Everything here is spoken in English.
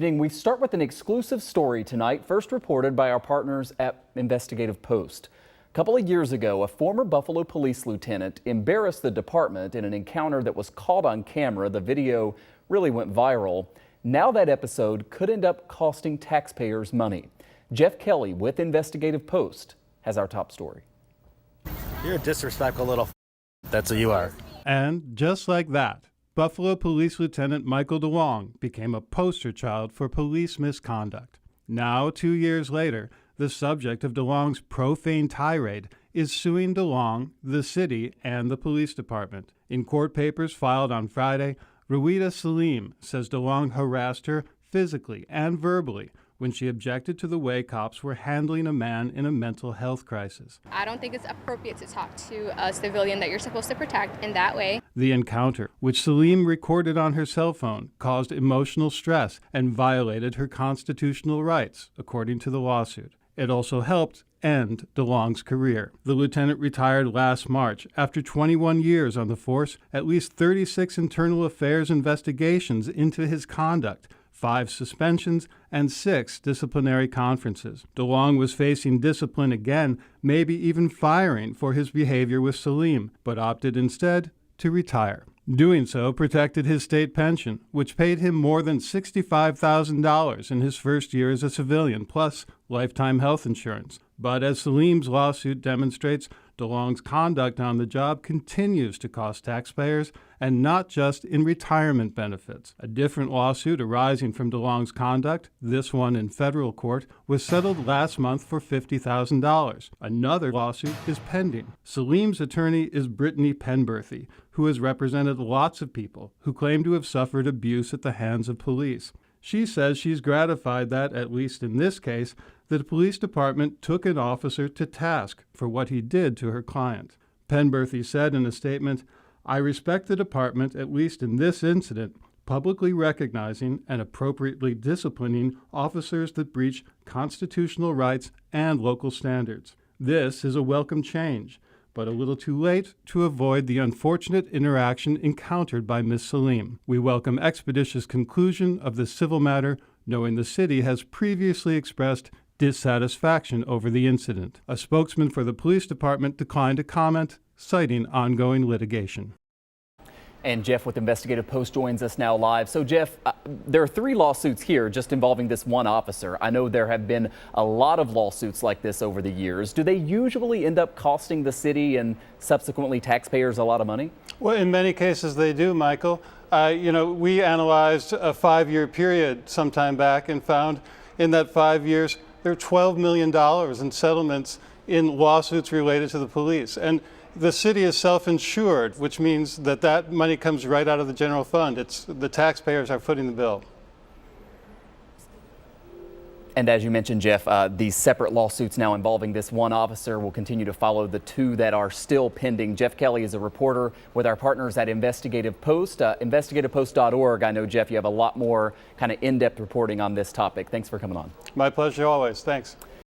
We start with an exclusive story tonight, first reported by our partners at Investigative Post. A couple of years ago, a former Buffalo police lieutenant embarrassed the department in an encounter that was caught on camera. The video really went viral. Now that episode could end up costing taxpayers money. Jeff Kelly with Investigative Post has our top story. You're a disrespectful little that's who you are. And just like that, Buffalo Police Lieutenant Michael DeLong became a poster child for police misconduct. Now, 2 years later, the subject of DeLong's profane tirade is suing DeLong, the city, and the police department. In court papers filed on Friday, Rowita Salim says DeLong harassed her physically and verbally when she objected to the way cops were handling a man in a mental health crisis. I don't think it's appropriate to talk to a civilian that you're supposed to protect in that way. The encounter, which Salim recorded on her cell phone, caused emotional stress and violated her constitutional rights, according to the lawsuit. It also helped end DeLong's career. The lieutenant retired last March after 21 years on the force, at least 36 internal affairs investigations into his conduct, 5 suspensions, and 6 disciplinary conferences. DeLong was facing discipline again, maybe even firing for his behavior with Salim, but opted instead to retire. Doing so protected his state pension, which paid him more than $65,000 in his first year as a civilian, plus lifetime health insurance. But as Salim's lawsuit demonstrates, DeLong's conduct on the job continues to cost taxpayers, and not just in retirement benefits. A different lawsuit arising from DeLong's conduct, this one in federal court, was settled last month for $50,000. Another lawsuit is pending. Salim's attorney is Brittany Penberthy, who has represented lots of people who claim to have suffered abuse at the hands of police. She says she's gratified that, at least in this case, the police department took an officer to task for what he did to her client. Penberthy said in a statement, "I respect the department, at least in this incident, publicly recognizing and appropriately disciplining officers that breach constitutional rights and local standards. This is a welcome change, but a little too late to avoid the unfortunate interaction encountered by Ms. Salim. We welcome expeditious conclusion of this civil matter, knowing the city has previously expressed dissatisfaction over the incident." A spokesman for the police department declined to comment, citing ongoing litigation. And Jeff with Investigative Post joins us now live. So Jeff, there are 3 lawsuits here just involving this one officer. I know there have been a lot of lawsuits like this over the years. Do they usually end up costing the city and subsequently taxpayers a lot of money? Well, in many cases they do, Michael. We analyzed a 5-year period some time back and found in that 5 years there are $12 million in settlements in lawsuits related to the police. And the city is self-insured, which means that that money comes right out of the general fund. It's the taxpayers are footing the bill. And as you mentioned, Jeff, these separate lawsuits now involving this one officer will continue to follow the 2 that are still pending. Jeff Kelly is a reporter with our partners at Investigative Post, investigativepost.org. I know, Jeff, you have a lot more kind of in-depth reporting on this topic. Thanks for coming on. My pleasure always. Thanks.